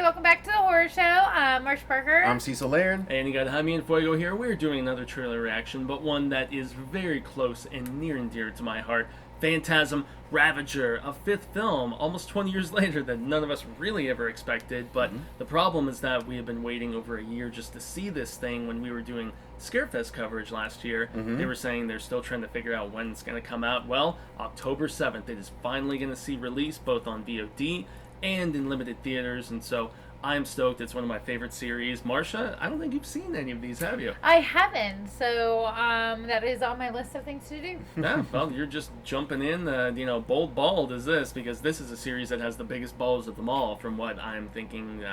welcome back to the horror show. I'm Marcia Parker. I'm Cecil Laird. And you got Jaime and Fuego here. We're doing another trailer reaction, but one that is very close and near and dear to my heart. Phantasm, Ravager, a fifth film, almost 20 years later that none of us really ever expected. But the problem is that we have been waiting over a year just to see this thing. When we were doing Scarefest coverage last year, they were saying they're still trying to figure out when it's going to come out. Well, October 7th, it is finally going to see release both on VOD and in limited theaters, and so I'm stoked. It's one of my favorite series. Marcia, I don't think you've seen any of these, have you? I haven't, so that is on my list of things to do. Yeah, well, you're just jumping in, bold bald is this, because this is a series that has the biggest balls of them all, from what I'm thinking.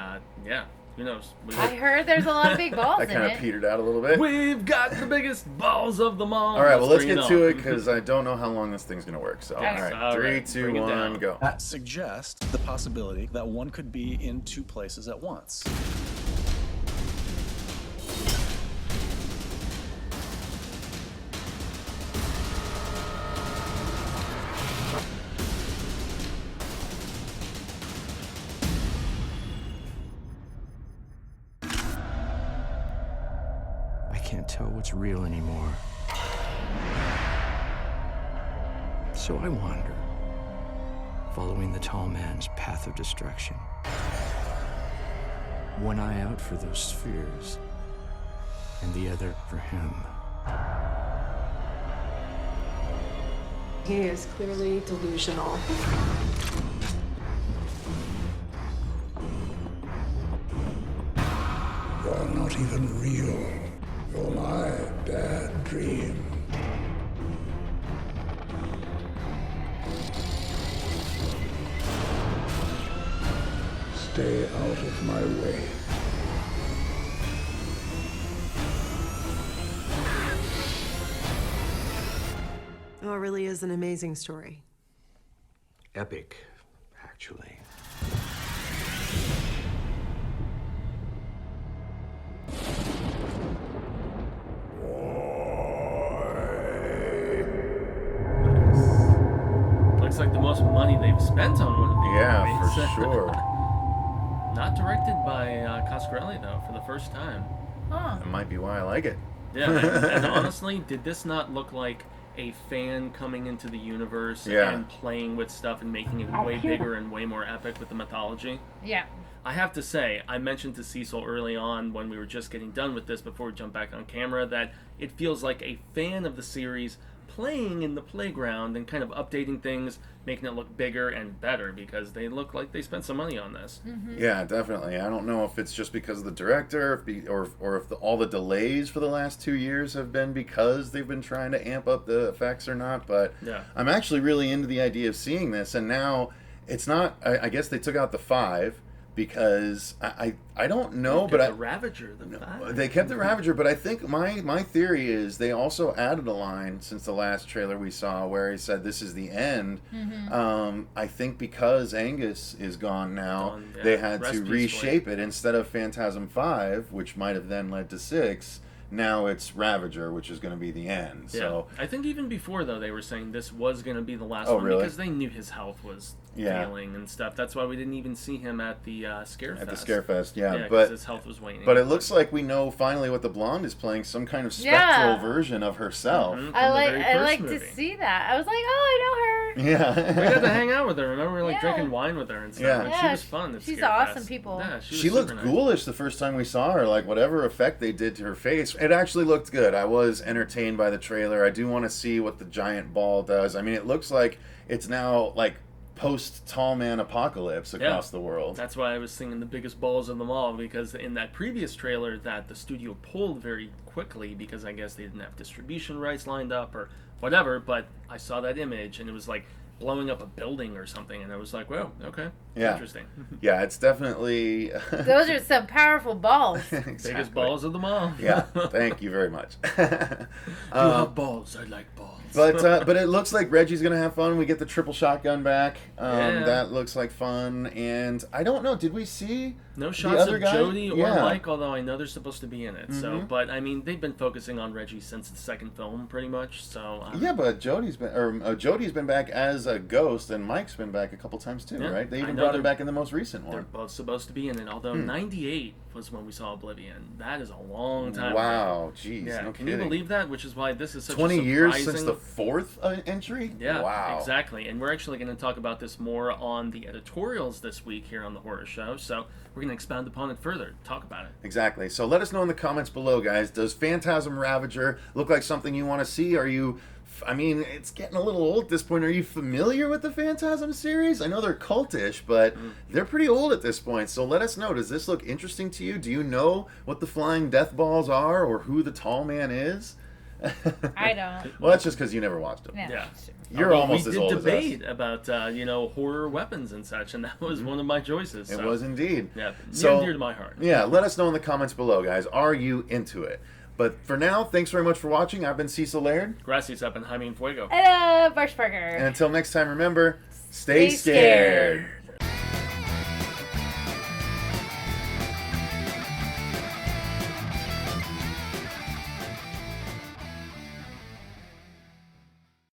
Who knows? I heard there's a lot of big balls That in kind it. of petered out a little bit. We've got the biggest balls of them all. All right, well, let's bring get it to on. it, because I don't know how long this thing's going to work. So, Okay. all right, All 3, right, 2, bring it 1, down. go. That suggests the possibility that one could be in two places at once. I can't tell what's real anymore. So I wander, following the tall man's path of destruction. One eye out for those spheres, and the other for him. He is clearly delusional. You're not even real. You're my bad dream. Stay out of my way. Oh, it really is an amazing story. Epic, actually. Looks like the most money they've spent on one of these Yeah, movies. for sure. Not directed by Coscarelli, though, for the first time. Huh. That might be why I like it. Yeah, and honestly, did this not look like a fan coming into the universe Yeah. and playing with stuff and making it way bigger and way more epic with the mythology? Yeah. I have to say, I mentioned to Cecil early on when we were just getting done with this before we jump back on camera that it feels like a fan of the series playing in the playground and kind of updating things, making it look bigger and better, because they look like they spent some money on this. Yeah, definitely. I don't know if it's just because of the director, or if all the delays for the last 2 years have been because they've been trying to amp up the effects or not. But Yeah. I'm actually really into the idea of seeing this. And now it's not. I guess they took out the 5 because I don't know, but the Ravager, they kept the Ravager, but I think my theory is they also added a line since the last trailer we saw where he said this is the end. I think because Angus is gone now, they had Rest to peacefully. reshape it. Instead of Phantasm 5, which might have then led to 6, now it's Ravager, which is going to be the end. Yeah. So I think even before, though, they were saying this was going to be the last Oh, one really? because they knew his health was failing and stuff. That's why we didn't even see him at the Scarefest. at the Scarefest, yeah, Yeah, but his health was waning. But it looks like we know finally what the blonde is playing, some kind of spectral Yeah. version of herself. From I the like very I first like movie. to see that. I was like, oh, I know her. Yeah. We got to hang out with her. Remember, we were Yeah. drinking wine with her and stuff. Yeah. And Yeah, she was fun. At she's Scarefest. awesome people. Yeah, she She was looked super nice. ghoulish the first time we saw her. Like, whatever effect they did to her face, it actually looked good. I was entertained by the trailer. I do want to see what the giant ball does. I mean, it looks like it's now, like, post-Tall Man apocalypse across the world. That's why I was singing the biggest balls of them all, because in that previous trailer that the studio pulled very quickly because I guess they didn't have distribution rights lined up or whatever, but I saw that image and it was like blowing up a building or something, and I was like, "Whoa, okay, Yeah. interesting." Yeah, it's definitely... Those are some powerful balls. Exactly. Biggest balls of them all. Yeah, thank you very much. You have balls. I like balls. But it looks like Reggie's gonna have fun. We get the triple shotgun back. Yeah. That looks like fun. And I don't know. Did we see No the shots other of guy? Jody or Yeah. Mike, although I know they're supposed to be in it. So, Mhm. but I mean, they've been focusing on Reggie since the second film, pretty much. So Yeah, but Jody's been back as a ghost, and Mike's been back a couple times too, Yeah, right? They I even brought him back in the most recent They're one. both supposed to be in it, although 98 was when we saw Oblivion. That is a long time ago. Wow, jeez, Yeah, no can kidding. you believe that? Which is why this is such 20 a years surprising... since the fourth entry? Yeah, wow. exactly. And we're actually going to talk about this more on the editorials this week here on the Horror Show. So we're going to expound upon it further, talk about it. Exactly. So let us know in the comments below, guys. Does Phantasm Ravager look like something you want to see? Are you... I mean, it's getting a little old at this point. Are you familiar with the Phantasm series? I know they're cultish, but they're pretty old at this point. So let us know. Does this look interesting to you? Do you know what the flying death balls are or who the tall man is? I don't. Well, that's just because you never watched them. No. Yeah. You're almost we as did old as us. debate about horror weapons and such, and that was one of my choices. It so. was indeed. Yeah, near So, and dear to my heart. Yeah, let us know in the comments below, guys. Are you into it? But for now, thanks very much for watching. I've been Cecil Laird. Gracias up and Jaime and Fuego. Hello, Bushburger. And until next time, remember, stay scared.